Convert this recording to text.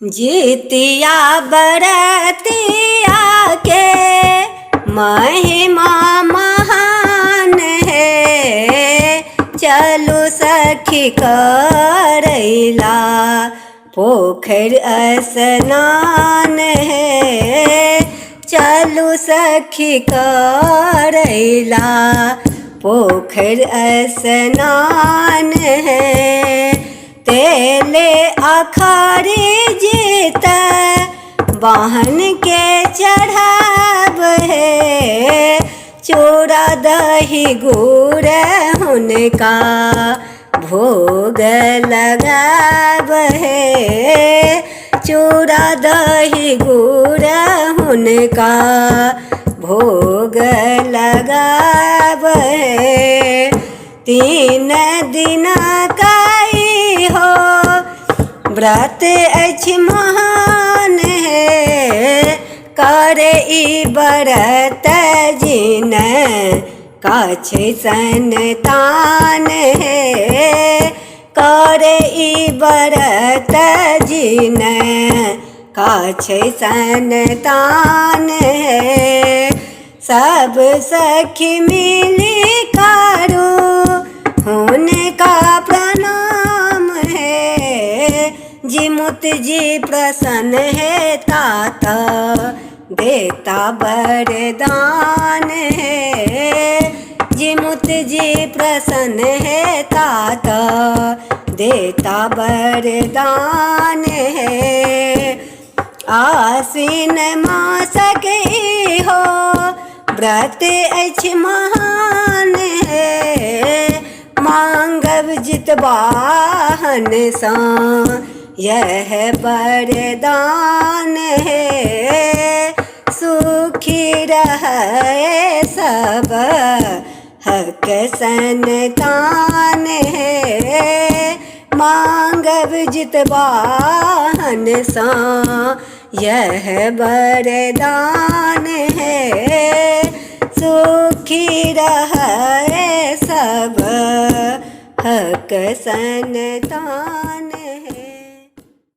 जितिया बरतिया के महिमा महान है। चलू सखी करैला पोखर स्नान है। चलू सखी करैला पोखर स्नान है। तेले अखारी जीत वाहन के चढ़ाब है। चूड़ा दही गुड़ उनका भोग लगाब है। चूड़ा दही गुड़ उनका भोग लगाब है। 3 दिन काई हो व्रत अछि महान है। करे ई व्रत जिन काछे संतान है। करे ई व्रत जिन काछे संतान है। सब सखी मिली करो उनका प्रणाम है। जिमुत जी प्रसन्न है ताता देता वरदान है। जिमुत जी प्रसन्न है ताता देता वरदान है। आसीन मासक हो व्रत अछि महान है। मांगब जितवाहन सा यह वरदान है। सुखी रहे सब हक संतान है। मांगब जितवाहन सा यह वरदान है। सुखी रहे सब हक संतान।